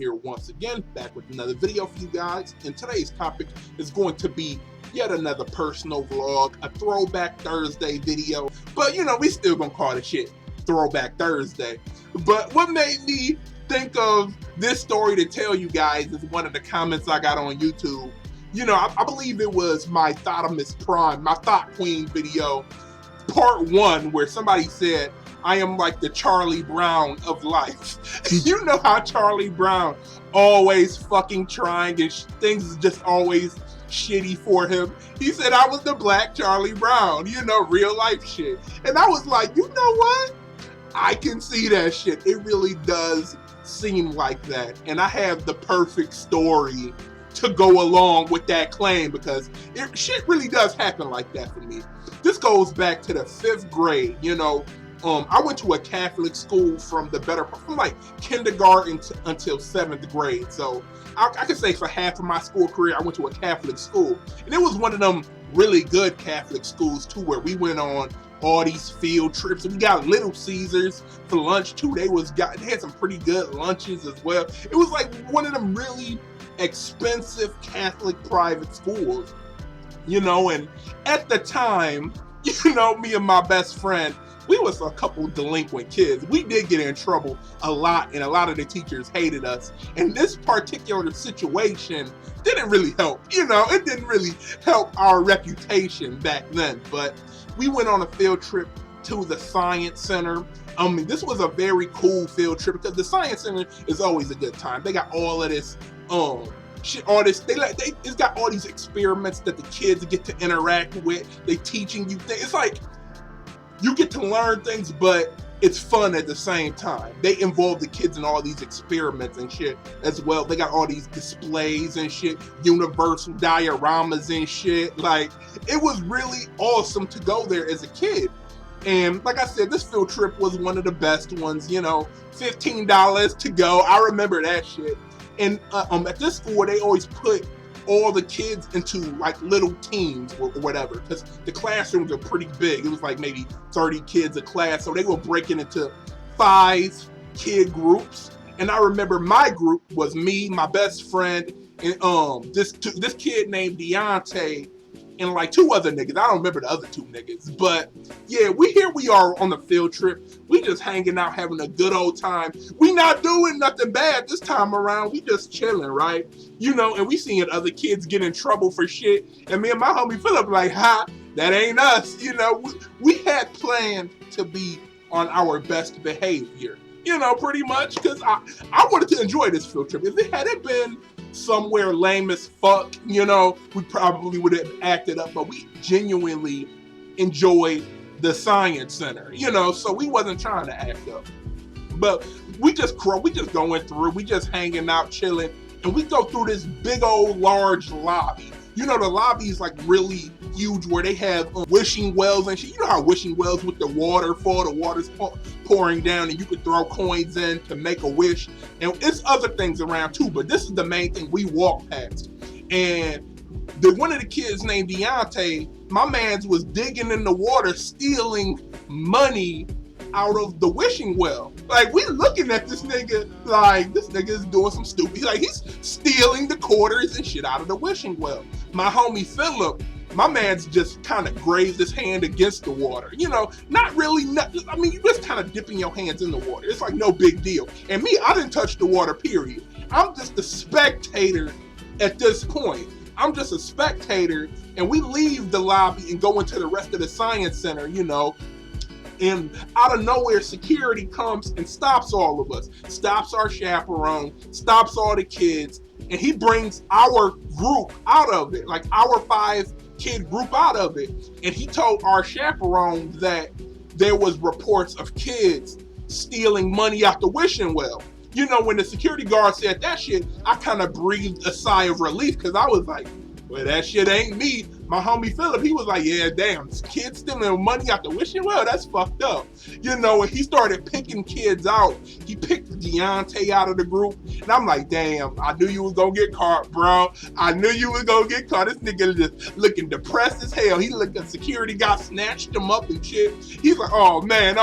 here once again, back with another video for you guys. And today's topic is going to be yet another personal vlog, a Throwback Thursday video. But you know, we still gonna call the shit Throwback Thursday. But what made me think of this story to tell you guys is one of the comments I got on YouTube. You know, I believe it was my Thotimus Prime, my Thought Queen video, part 1, where somebody said, I am like the Charlie Brown of life. You know how Charlie Brown always fucking trying and things is just always shitty for him. He said I was the black Charlie Brown, you know, real life shit. And I was like, you know what? I can see that shit. It really does seem like that. And I have the perfect story to go along with that claim, because shit really does happen like that for me. This goes back to the 5th grade, you know. I went to a Catholic school from like kindergarten until 7th grade. So I could say for half of my school career, I went to a Catholic school. And it was one of them really good Catholic schools too, where we went on all these field trips. And we got Little Caesars for lunch too. They had some pretty good lunches as well. It was like one of them really expensive Catholic private schools, you know. And at the time, you know, me and my best friend, we was a couple delinquent kids. We did get in trouble a lot, and a lot of the teachers hated us. And this particular situation didn't really help. You know, it didn't really help our reputation back then. But we went on a field trip to the Science Center. This was a very cool field trip because the Science Center is always a good time. They got all of this shit, all this, it's got all these experiments that the kids get to interact with. They teaching you things. It's like you get to learn things, but it's fun at the same time. They involve the kids in all these experiments and shit as well. They got all these displays and shit, universal dioramas and shit. Like, it was really awesome to go there as a kid. And like I said, this field trip was one of the best ones, you know, $15 to go. I remember that shit. And at this school, they always put all the kids into like little teams or whatever, because the classrooms are pretty big. It was like maybe 30 kids a class, so they were breaking into 5 kid groups. And I remember my group was me, my best friend, and this kid named Deontay, and like 2 other niggas. I don't remember the other 2 niggas, but yeah, we are on the field trip. We just hanging out, having a good old time. We not doing nothing bad this time around. We just chilling, right? You know, and we seeing other kids get in trouble for shit. And me and my homie Philip like, ha, that ain't us. You know, we had planned to be on our best behavior, you know, pretty much, because I wanted to enjoy this field trip. If it hadn't been somewhere lame as fuck, you know, we probably would have acted up, but we genuinely enjoyed the Science Center, you know, so we wasn't trying to act up. But we just going through, we just hanging out, chilling, and we go through this big old large lobby. You know, the lobby is like really huge, where they have wishing wells and shit. You know how wishing wells with the waterfall, the water's pouring down and you can throw coins in to make a wish. And it's other things around too, but this is the main thing we walked past. And one of the kids named Deontay, my man's was digging in the water, stealing money out of the wishing well. Like, we looking at this nigga like, this nigga is doing some stupid, like he's stealing the quarters and shit out of the wishing well. My homie Philip, my man's just kind of grazed his hand against the water. You know, not really, I mean, you just kind of dipping your hands in the water. It's like no big deal. And me, I didn't touch the water, period. I'm just a spectator at this point. I'm just a spectator, and we leave the lobby and go into the rest of the Science Center, you know, and out of nowhere, security comes and stops all of us, stops our chaperone, stops all the kids, and he brings our group out of it, like our 5-kid group out of it. And he told our chaperone that there was reports of kids stealing money out the wishing well. You know, when the security guard said that shit, I kind of breathed a sigh of relief, because I was like, well, that shit ain't me. my homie Philip, he was like, yeah, damn, kids stealing money out the wishing well, that's fucked up. You know, and he started picking kids out. He picked Deontay out of the group, and I'm like, damn, I knew you was gonna get caught, bro. I knew you was gonna get caught. This nigga just looking depressed as hell. He looked at security guy, snatched him up and shit. He's like, oh man.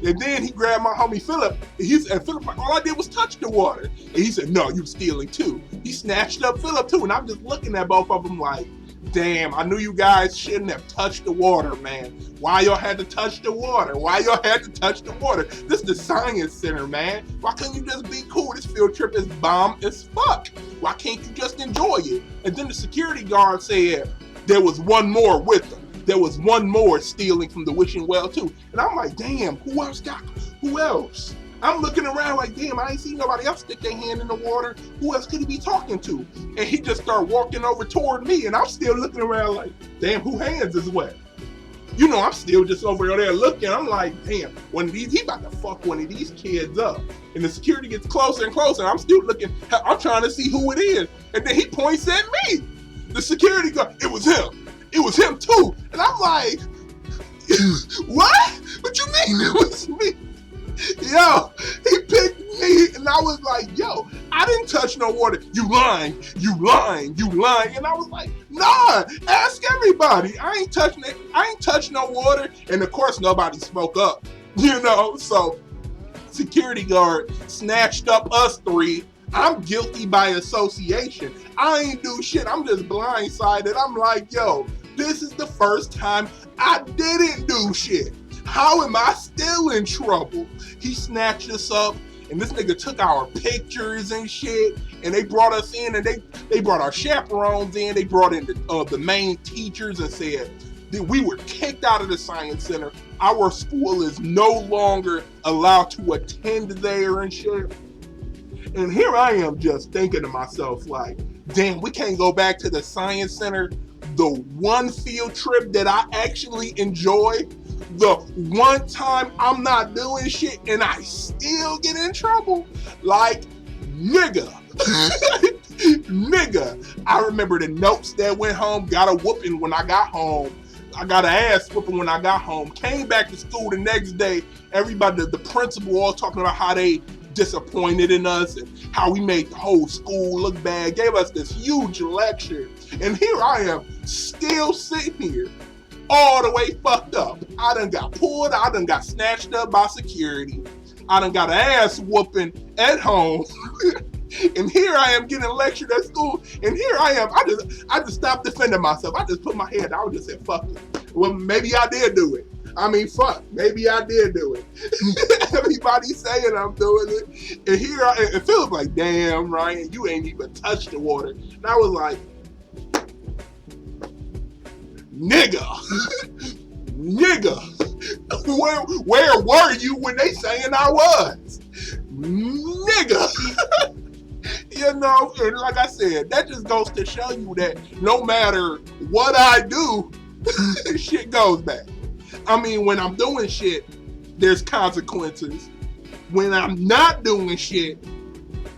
And then he grabbed my homie Philip, and Philip like, all I did was touch the water. And he said, no, you stealing too. He snatched up Philip too, and I'm just looking at both of them like, damn, I knew you guys shouldn't have touched the water, man. Why y'all had to touch the water? This is the science center, man. Why couldn't you just be cool? This field trip is bomb as fuck. Why can't you just enjoy it? And then the security guard said there was one more with them. There was one more stealing from the wishing well too. And I'm like, damn, who else? I'm looking around like, damn, I ain't seen nobody else stick their hand in the water. Who else could he be talking to? And he just started walking over toward me, and I'm still looking around like, damn, who hands is wet? You know, I'm still just over there looking. I'm like, damn, he about to fuck one of these kids up. And the security gets closer and closer. I'm still looking. I'm trying to see who it is. And then he points at me. The security guard, it was him. It was him too. And I'm like, what? What you mean it was me? Yo, he picked me, and I was like, yo, I didn't touch no water. You lying. And I was like, nah, ask everybody. I ain't touch no water. And of course, nobody spoke up, you know? So security guard snatched up us three. I'm guilty by association. I ain't do shit. I'm just blindsided. I'm like, yo, this is the first time I didn't do shit. How am I still in trouble? He snatched us up, and this nigga took our pictures and shit, and they brought us in, and they brought our chaperones in. They brought in the main teachers and said that we were kicked out of the science center. Our school is no longer allowed to attend there and shit. And here I am just thinking to myself like, damn, we can't go back to the science center. The one field trip that I actually enjoy, the one time I'm not doing shit and I still get in trouble. Like, nigga. I remember the notes that went home, got a whooping when I got home. I got an ass whooping when I got home. Came back to school the next day. Everybody, the principal, all talking about how they disappointed in us and how we made the whole school look bad. Gave us this huge lecture. And here I am, still sitting here, all the way fucked up. I done got pulled, I done got snatched up by security. I done got an ass whooping at home. And here I am getting lectured at school. And here I am, I just stopped defending myself. I just put my head down and just said, fuck it. Well, maybe I did do it. I mean, fuck, maybe I did do it. Everybody saying I'm doing it. And here and Philip like, damn, Ryan, you ain't even touched the water. And I was like, nigga, where were you when they saying I was? Nigga. You know, and like I said, that just goes to show you that no matter what I do, shit goes back. I mean, when I'm doing shit, there's consequences. When I'm not doing shit,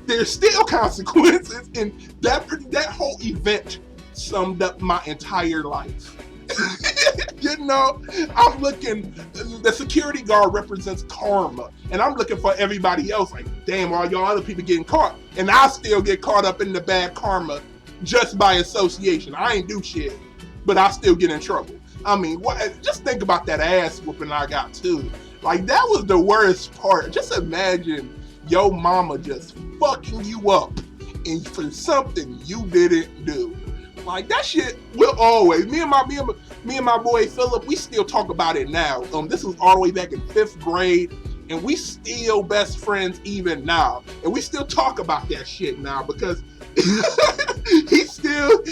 there's still consequences. And that whole event summed up my entire life. You know, I'm looking, the security guard represents karma. And I'm looking for everybody else like, damn, all y'all other people getting caught. And I still get caught up in the bad karma just by association. I ain't do shit, but I still get in trouble. I mean, just think about that ass whooping I got too. Like, that was the worst part. Just imagine your mama just fucking you up and for something you didn't do. Like, that shit will always, me and my boy Philip, we still talk about it now. This was all the way back in 5th grade, and we still best friends even now. And we still talk about that shit now because he still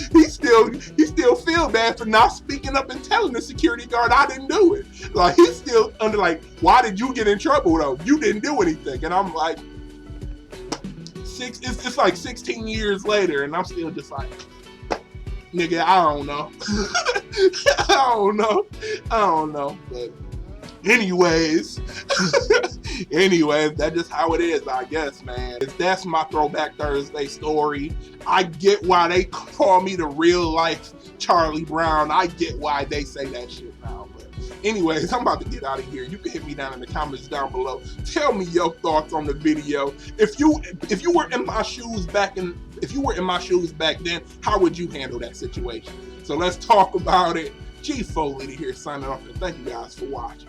feel bad for not speaking up and telling the security guard I didn't do it. Like, he's still under like, why did you get in trouble though? You didn't do anything. And I'm like, it's like 16 years later, and I'm still just like, nigga, I don't know. I don't know. But Anyways, that's just how it is, I guess, man. That's my Throwback Thursday story. I get why they call me the real life Charlie Brown. I get why they say that shit now. But anyways, I'm about to get out of here. You can hit me down in the comments down below. Tell me your thoughts on the video. If you were in my shoes back then, how would you handle that situation? So let's talk about it. G Foley here signing off, and thank you guys for watching.